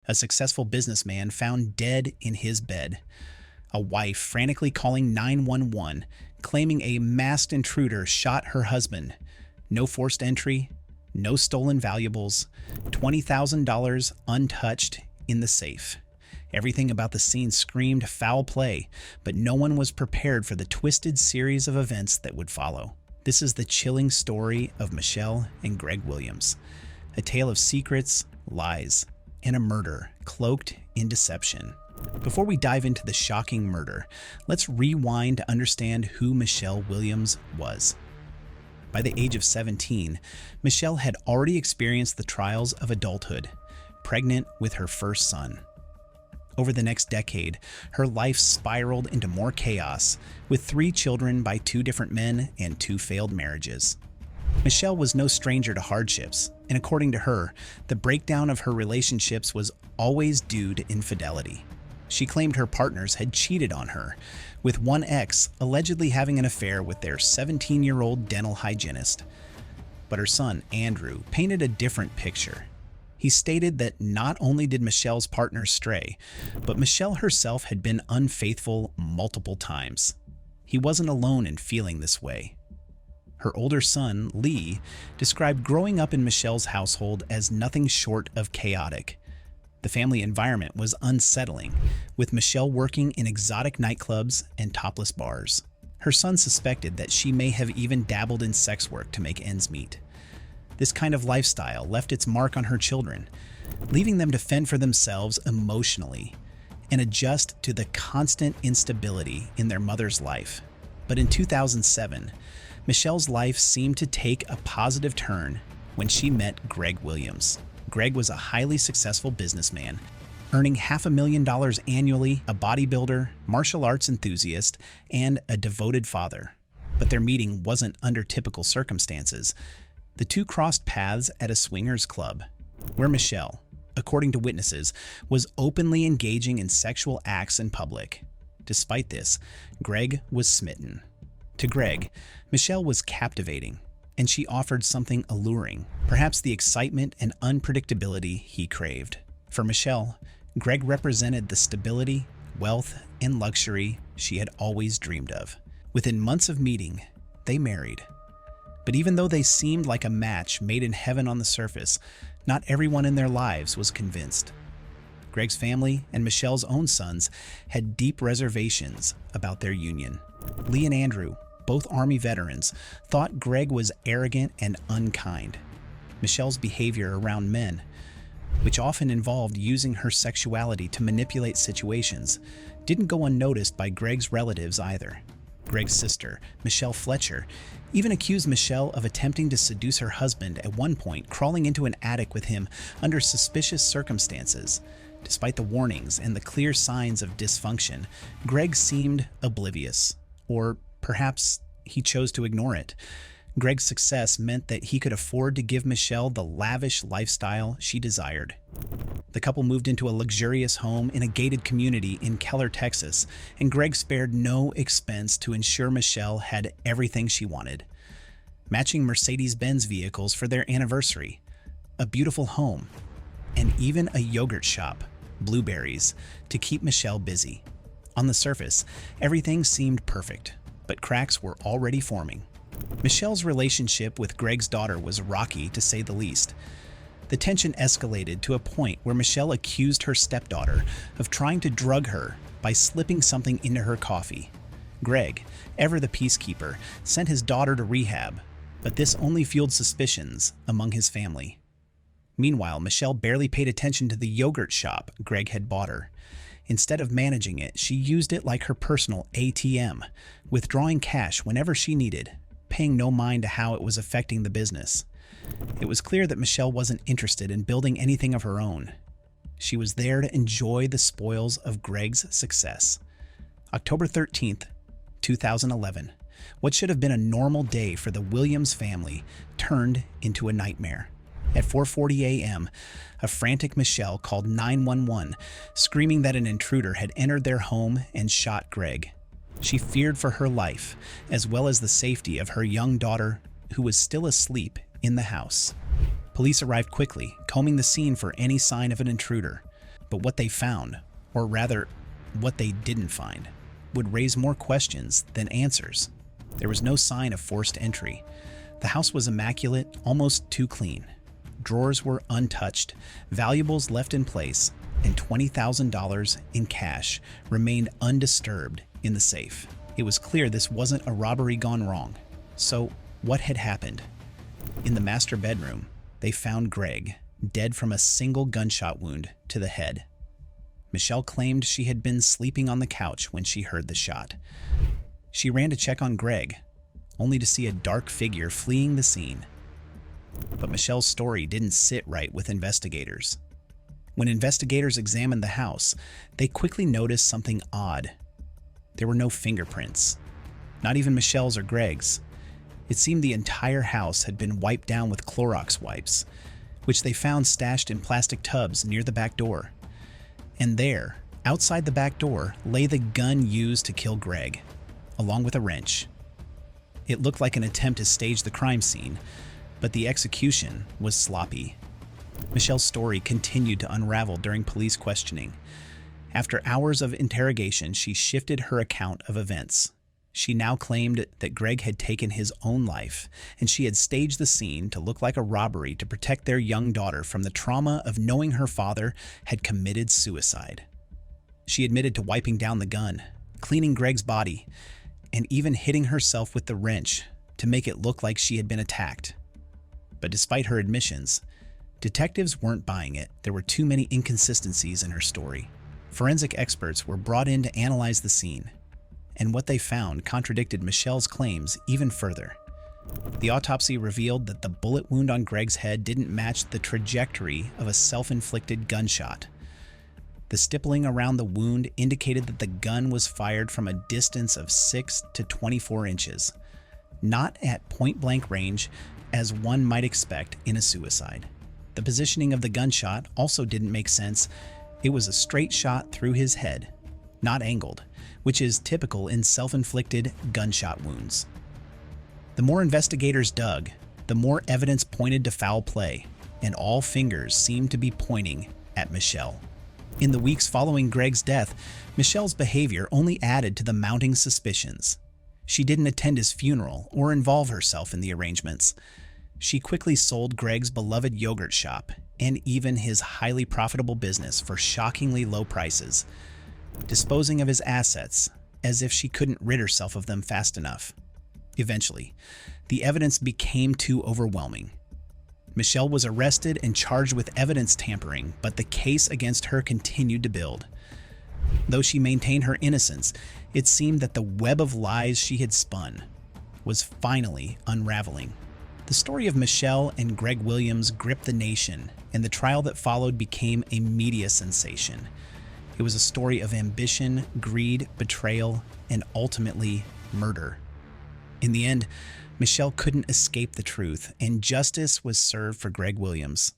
a successful businessman found dead in his bed. A wife frantically calling 911, claiming a masked intruder shot her husband. No forced entry, no stolen valuables, $20,000 untouched in the safe. Everything about the scene screamed foul play, but no one was prepared for the twisted series of events that would follow. This is the chilling story of Michelle and Greg Williams, a tale of secrets, lies, and a murder cloaked in deception. Before we dive into the shocking murder, let's rewind to understand who Michelle Williams was. By the age of 17, Michelle had already experienced the trials of adulthood, pregnant with her first son. Over the next decade, her life spiraled into more chaos, with 3 children by 2 different men and 2 failed marriages. Michelle was no stranger to hardships, and according to her, the breakdown of her relationships was always due to infidelity. She claimed her partners had cheated on her, with one ex allegedly having an affair with their 17-year-old dental hygienist. But her son, Andrew, painted a different picture. He stated that not only did Michelle's partner stray, but Michelle herself had been unfaithful multiple times. He wasn't alone in feeling this way. Her older son, Lee, described growing up in Michelle's household as nothing short of chaotic. The family environment was unsettling, with Michelle working in exotic nightclubs and topless bars. Her son suspected that she may have even dabbled in sex work to make ends meet. This kind of lifestyle left its mark on her children, leaving them to fend for themselves emotionally and adjust to the constant instability in their mother's life. But in 2007, Michelle's life seemed to take a positive turn when she met Greg Williams. Greg was a highly successful businessman, earning $500,000 annually, a bodybuilder, martial arts enthusiast, and a devoted father. But their meeting wasn't under typical circumstances. The 2 crossed paths at a swingers club, where Michelle, according to witnesses, was openly engaging in sexual acts in public. Despite this, Greg was smitten. To Greg, Michelle was captivating, and she offered something alluring, perhaps the excitement and unpredictability he craved. For Michelle, Greg represented the stability, wealth, and luxury she had always dreamed of. Within months of meeting, they married. But even though they seemed like a match made in heaven on the surface, not everyone in their lives was convinced. Greg's family and Michelle's own sons had deep reservations about their union. Lee and Andrew, both Army veterans, thought Greg was arrogant and unkind. Michelle's behavior around men, which often involved using her sexuality to manipulate situations, didn't go unnoticed by Greg's relatives either. Greg's sister, Michelle Fletcher, even accused Michelle of attempting to seduce her husband at one point, crawling into an attic with him under suspicious circumstances. Despite the warnings and the clear signs of dysfunction, Greg seemed oblivious, or perhaps he chose to ignore it. Greg's success meant that he could afford to give Michelle the lavish lifestyle she desired. The couple moved into a luxurious home in a gated community in Keller, Texas, and Greg spared no expense to ensure Michelle had everything she wanted. Matching Mercedes-Benz vehicles for their anniversary, a beautiful home, and even a yogurt shop, Blueberries, to keep Michelle busy. On the surface, everything seemed perfect, but cracks were already forming. Michelle's relationship with Greg's daughter was rocky, to say the least. The tension escalated to a point where Michelle accused her stepdaughter of trying to drug her by slipping something into her coffee. Greg, ever the peacekeeper, sent his daughter to rehab, but this only fueled suspicions among his family. Meanwhile, Michelle barely paid attention to the yogurt shop Greg had bought her. Instead of managing it, she used it like her personal ATM, withdrawing cash whenever she needed, paying no mind to how it was affecting the business. It was clear that Michelle wasn't interested in building anything of her own. She was there to enjoy the spoils of Greg's success. October 13th, 2011. What should have been a normal day for the Williams family turned into a nightmare. At 4:40 a.m., a frantic Michelle called 911, screaming that an intruder had entered their home and shot Greg. She feared for her life, as well as the safety of her young daughter, who was still asleep in the house. Police arrived quickly, combing the scene for any sign of an intruder. But what they found, or rather, what they didn't find, would raise more questions than answers. There was no sign of forced entry. The house was immaculate, almost too clean. Drawers were untouched, valuables left in place, and $20,000 in cash remained undisturbed in the safe. It was clear this wasn't a robbery gone wrong. So, what had happened? In the master bedroom, they found Greg, dead from a single gunshot wound to the head. Michelle claimed she had been sleeping on the couch when she heard the shot. She ran to check on Greg, only to see a dark figure fleeing the scene. But Michelle's story didn't sit right with investigators. When investigators examined the house, they quickly noticed something odd. There were no fingerprints, not even Michelle's or Greg's. It seemed the entire house had been wiped down with Clorox wipes, which they found stashed in plastic tubs near the back door. And there, outside the back door, lay the gun used to kill Greg, along with a wrench. It looked like an attempt to stage the crime scene, but the execution was sloppy. Michelle's story continued to unravel during police questioning. After hours of interrogation, she shifted her account of events. She now claimed that Greg had taken his own life, and she had staged the scene to look like a robbery to protect their young daughter from the trauma of knowing her father had committed suicide. She admitted to wiping down the gun, cleaning Greg's body, and even hitting herself with the wrench to make it look like she had been attacked. But despite her admissions, detectives weren't buying it. There were too many inconsistencies in her story. Forensic experts were brought in to analyze the scene, and what they found contradicted Michelle's claims even further. The autopsy revealed that the bullet wound on Greg's head didn't match the trajectory of a self-inflicted gunshot. The stippling around the wound indicated that the gun was fired from a distance of 6 to 24 inches, not at point-blank range as one might expect in a suicide. The positioning of the gunshot also didn't make sense. It was a straight shot through his head, not angled, which is typical in self-inflicted gunshot wounds. The more investigators dug, the more evidence pointed to foul play, and all fingers seemed to be pointing at Michelle. In the weeks following Greg's death, Michelle's behavior only added to the mounting suspicions. She didn't attend his funeral or involve herself in the arrangements. She quickly sold Greg's beloved yogurt shop and even his highly profitable business for shockingly low prices, disposing of his assets as if she couldn't rid herself of them fast enough. Eventually, the evidence became too overwhelming. Michelle was arrested and charged with evidence tampering, but the case against her continued to build. Though she maintained her innocence, it seemed that the web of lies she had spun was finally unraveling. The story of Michelle and Greg Williams gripped the nation, and the trial that followed became a media sensation. It was a story of ambition, greed, betrayal, and ultimately murder. In the end, Michelle couldn't escape the truth, and justice was served for Greg Williams.